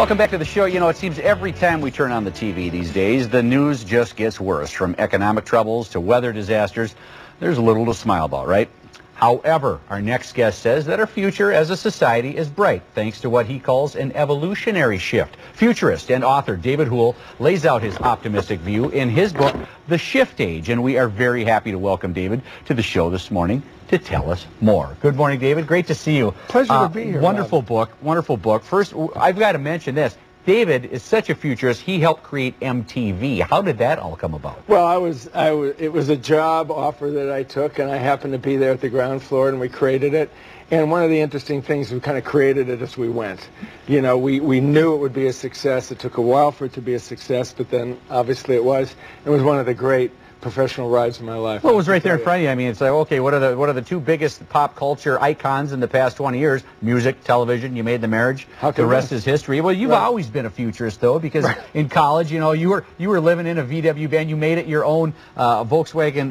Welcome back to the show. You know, it seems every time we turn on the TV these days, the news just gets worse. From economic troubles to weather disasters, there's little to smile about, right? However, our next guest says that our future as a society is bright, thanks to what he calls an evolutionary shift. Futurist and author David Houle lays out his optimistic view in his book, The Shift Age, and we are very happy to welcome David to the show this morning to tell us more. Good morning, David. Great to see you. Pleasure to be here. Wonderful book. Wonderful book. First, I've got to mention this. David is such a futurist. He helped create MTV. How did that all come about? Well, it was a job offer that I took, and I happened to be there at the ground floor, and we created it. And one of the interesting things, we kind of created it as we went. You know, we knew it would be a success. It took a while for it to be a success, but then obviously it was. It was one of the great professional rides of my life. Well, it was right there in front of you. I mean, it's like, okay, what are the two biggest pop culture icons in the past 20 years? Music, television. You made the marriage. The rest is history. Well, you've always been a futurist, though, because in college, you know, you were living in a VW van. You made it your own Volkswagen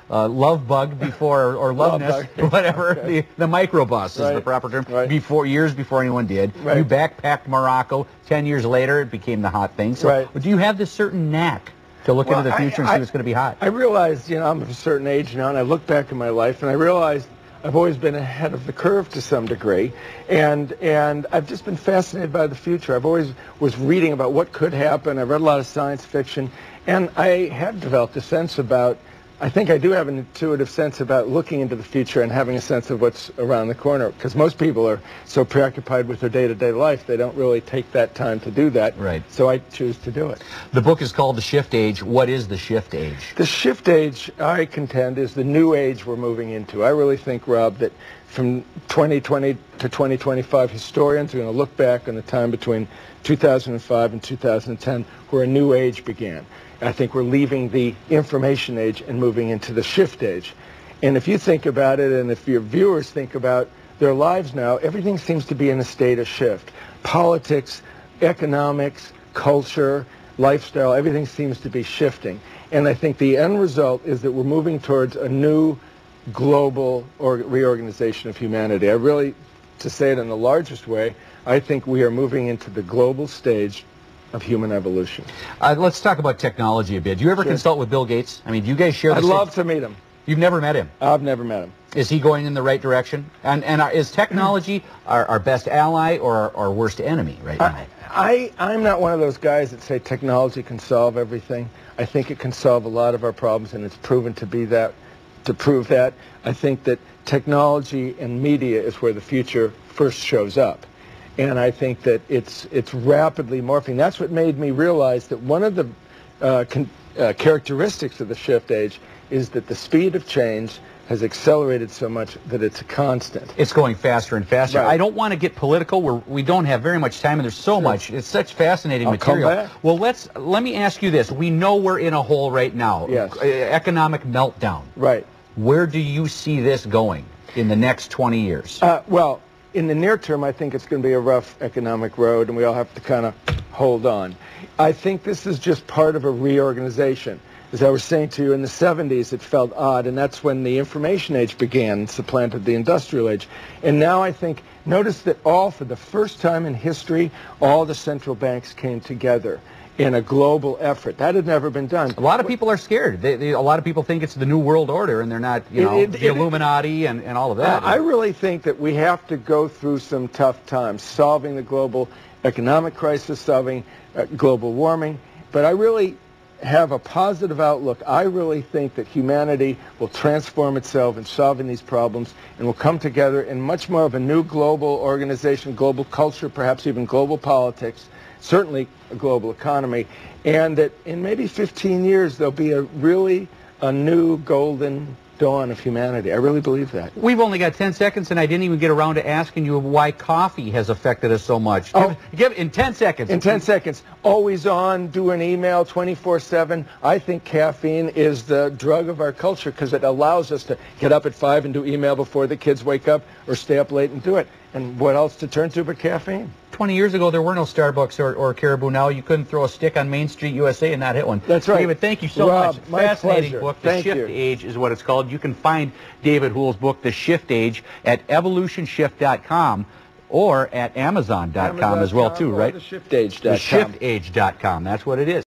Love Bug before, or Love Nest, whatever. The microbus is the proper term. Years before anyone did. You backpacked Morocco. 10 years later, it became the hot thing. So, do you have this certain knack to look into the future and see what's going to be hot? I realized, you know, I'm of a certain age now, and I look back in my life, and I realized I've always been ahead of the curve to some degree, and I've just been fascinated by the future. I've always was reading about what could happen. I've read a lot of science fiction, and I have developed a sense about, I think I do have an intuitive sense about looking into the future and having a sense of what's around the corner, because most people are so preoccupied with their day-to-day life, they don't really take that time to do that. Right. So I choose to do it. The book is called The Shift Age. What is the Shift Age? The Shift Age, I contend, is the new age we're moving into. I really think, Rob, that from 2020 to 2025, historians are going to look back on the time between 2005 and 2010 where a new age began. I think we're leaving the information age and moving into the shift age. And if you think about it, and if your viewers think about their lives now, everything seems to be in a state of shift. Politics, economics, culture, lifestyle, everything seems to be shifting. And I think the end result is that we're moving towards a new global reorganization of humanity. I really, to say it in the largest way, I think we are moving into the global stage of human evolution. Let's talk about technology a bit. Do you ever consult with Bill Gates? I mean, do you guys share the same? I'd love to meet him. You've never met him? I've never met him. Is he going in the right direction? And is technology our best ally or our worst enemy right now? I'm not one of those guys that say technology can solve everything. I think it can solve a lot of our problems, and it's proven to be that. To prove that, I think that technology and media is where the future first shows up. And I think that it's rapidly morphing. That's what made me realize that one of the characteristics of the shift age is that the speed of change has accelerated so much that it's a constant. It's going faster and faster. I don't want to get political. We don't have very much time, and there's so much. It's such fascinating material. Come back. Well, let me ask you this. We know we're in a hole right now. Yes. Economic meltdown. Right. Where do you see this going in the next 20 years? Well, in the near term, I think it's going to be a rough economic road, and we all have to kind of hold on. I think this is just part of a reorganization. As I was saying to you, in the 70s, it felt odd, and that's when the information age began, supplanted the industrial age. And now I think, notice that for the first time in history, all the central banks came together in a global effort. That had never been done. A lot of people are scared. A lot of people think it's the New World Order, and they're not, the Illuminati and all of that. I really think that we have to go through some tough times, solving the global economic crisis, solving global warming. But I really have a positive outlook. I really think that humanity will transform itself in solving these problems and will come together in much more of a new global organization, global culture, perhaps even global politics, certainly a global economy, and that in maybe 15 years there'll be a new golden dawn of humanity. I really believe that. We've only got 10 seconds, and I didn't even get around to asking you why coffee has affected us so much. Give in 10 seconds. In 10 seconds. Always on, do an email 24/7. I think caffeine is the drug of our culture because it allows us to get up at 5 and do email before the kids wake up, or stay up late and do it. And what else to turn to but caffeine? 20 years ago, there were no Starbucks or Caribou. Now you couldn't throw a stick on Main Street, USA, and not hit one. That's right. David, thank you so much. Fascinating pleasure. book. The Shift Age is what it's called. You can find David Houle's book, The Shift Age, at evolutionshift.com. or at Amazon.com as well, too, right? TheShiftAge.com. TheShiftAge.com. That's what it is.